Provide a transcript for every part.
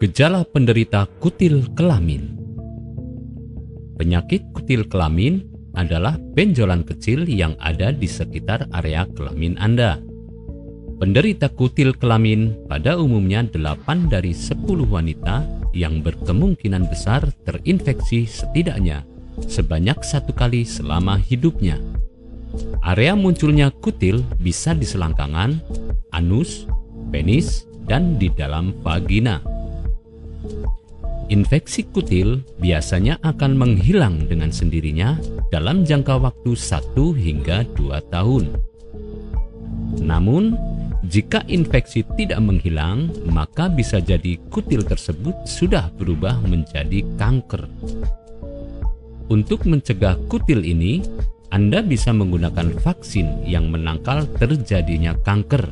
Gejala penderita kutil kelamin. Penyakit kutil kelamin adalah benjolan kecil yang ada di sekitar area kelamin Anda. Penderita kutil kelamin pada umumnya 8 dari 10 wanita yang berkemungkinan besar terinfeksi setidaknya sebanyak 1 kali selama hidupnya. Area munculnya kutil bisa di selangkangan, anus, penis, dan di dalam vagina. Infeksi kutil biasanya akan menghilang dengan sendirinya dalam jangka waktu 1 hingga 2 tahun. Namun, jika infeksi tidak menghilang, maka bisa jadi kutil tersebut sudah berubah menjadi kanker. Untuk mencegah kutil ini, Anda bisa menggunakan vaksin yang menangkal terjadinya kanker.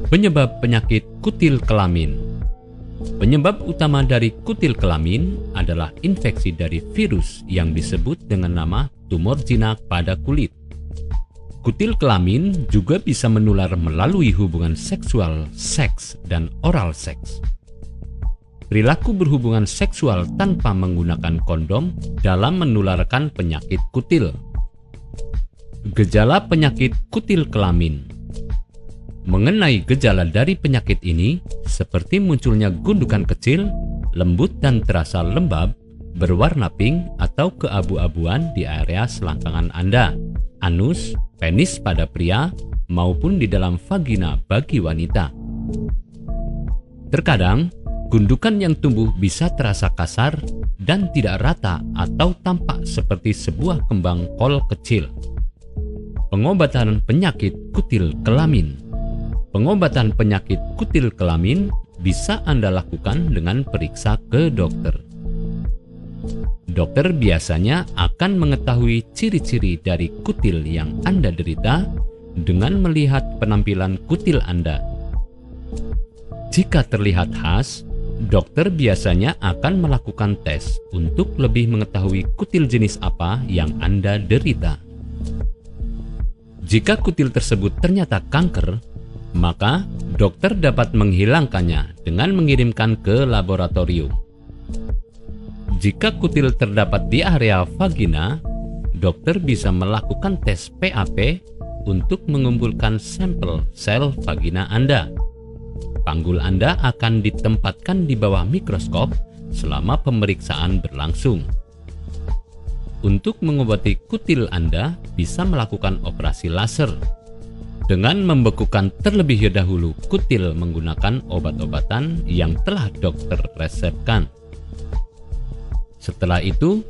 Penyebab penyakit kutil kelamin. Penyebab utama dari kutil kelamin adalah infeksi dari virus yang disebut dengan nama tumor jinak pada kulit. Kutil kelamin juga bisa menular melalui hubungan seksual, seks, dan oral seks. Perilaku berhubungan seksual tanpa menggunakan kondom dalam menularkan penyakit kutil. Gejala penyakit kutil kelamin. Mengenai gejala dari penyakit ini, seperti munculnya gundukan kecil, lembut dan terasa lembab, berwarna pink atau keabu-abuan di area selangkangan Anda, anus, penis pada pria, maupun di dalam vagina bagi wanita. Terkadang, gundukan yang tumbuh bisa terasa kasar dan tidak rata atau tampak seperti sebuah kembang kol kecil. Pengobatan penyakit kutil kelamin. Pengobatan penyakit kutil kelamin bisa Anda lakukan dengan periksa ke dokter. Dokter biasanya akan mengetahui ciri-ciri dari kutil yang Anda derita dengan melihat penampilan kutil Anda. Jika terlihat khas, dokter biasanya akan melakukan tes untuk lebih mengetahui kutil jenis apa yang Anda derita. Jika kutil tersebut ternyata kanker, maka dokter dapat menghilangkannya dengan mengirimkan ke laboratorium. Jika kutil terdapat di area vagina, dokter bisa melakukan tes PAP untuk mengumpulkan sampel sel vagina Anda. Panggul Anda akan ditempatkan di bawah mikroskop selama pemeriksaan berlangsung. Untuk mengobati kutil Anda, bisa melakukan operasi laser dengan membekukan terlebih dahulu kutil menggunakan obat-obatan yang telah dokter resepkan. Setelah itu,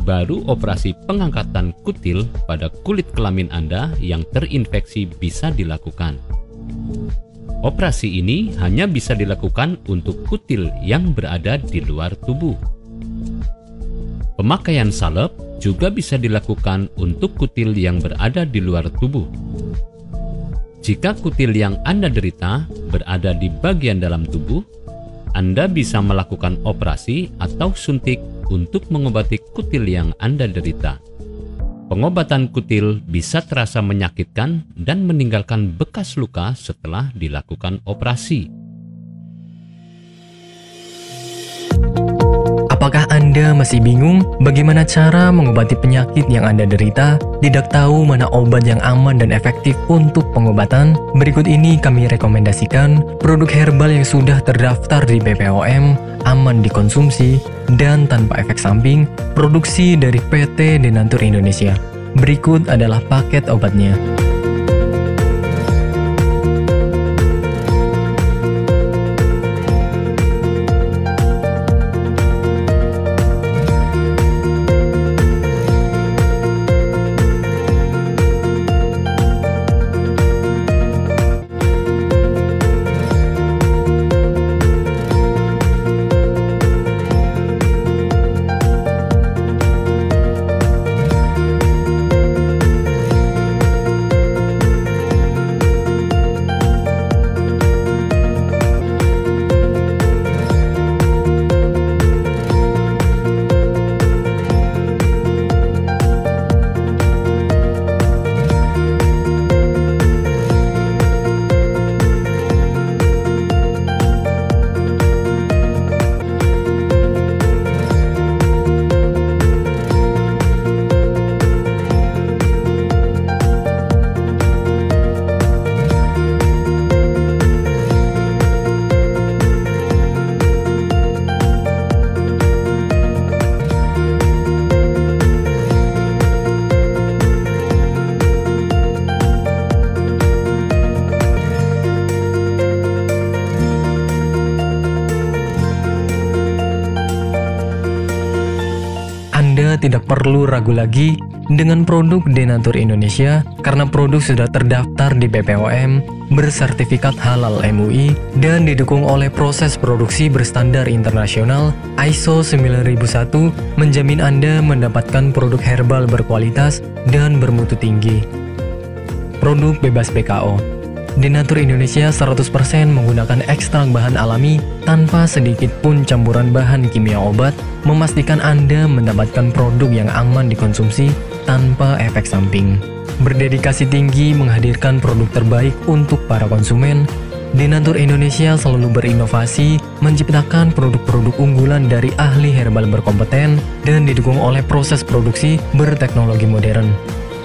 baru operasi pengangkatan kutil pada kulit kelamin Anda yang terinfeksi bisa dilakukan. Operasi ini hanya bisa dilakukan untuk kutil yang berada di luar tubuh. Pemakaian salep juga bisa dilakukan untuk kutil yang berada di luar tubuh. Jika kutil yang Anda derita berada di bagian dalam tubuh, Anda bisa melakukan operasi atau suntik untuk mengobati kutil yang Anda derita. Pengobatan kutil bisa terasa menyakitkan dan meninggalkan bekas luka setelah dilakukan operasi. Apakah Anda masih bingung bagaimana cara mengobati penyakit yang Anda derita? Tidak tahu mana obat yang aman dan efektif untuk pengobatan? Berikut ini kami rekomendasikan produk herbal yang sudah terdaftar di BPOM, aman dikonsumsi, dan tanpa efek samping, produksi dari PT Denatur Indonesia. Berikut adalah paket obatnya. tidak perlu ragu lagi dengan produk Denatur Indonesia karena produk sudah terdaftar di BPOM, bersertifikat halal MUI, dan didukung oleh proses produksi berstandar internasional ISO 9001 menjamin Anda mendapatkan produk herbal berkualitas dan bermutu tinggi. Produk bebas PKO. Denatur Indonesia 100% menggunakan ekstrak bahan alami tanpa sedikit pun campuran bahan kimia obat, memastikan Anda mendapatkan produk yang aman dikonsumsi tanpa efek samping. Berdedikasi tinggi menghadirkan produk terbaik untuk para konsumen, Denatur Indonesia selalu berinovasi, menciptakan produk-produk unggulan dari ahli herbal berkompeten dan didukung oleh proses produksi berteknologi modern.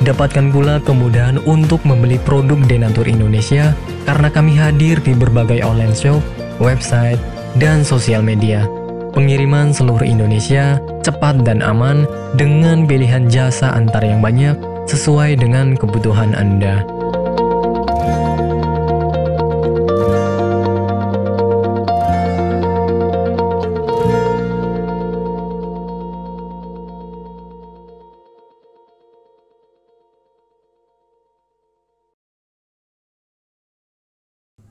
Dapatkan pula kemudahan untuk membeli produk Denatur Indonesia karena kami hadir di berbagai online shop, website, dan sosial media. Pengiriman seluruh Indonesia cepat dan aman dengan pilihan jasa antar yang banyak sesuai dengan kebutuhan Anda.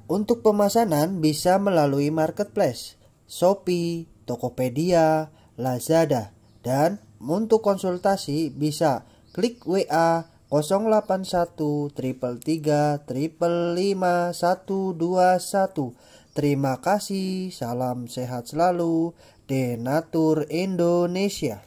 Untuk pemesanan bisa melalui marketplace, Shopee, Tokopedia, Lazada, dan untuk konsultasi bisa klik WA 081 333 555 121. Terima kasih, salam sehat selalu, Denatur Indonesia.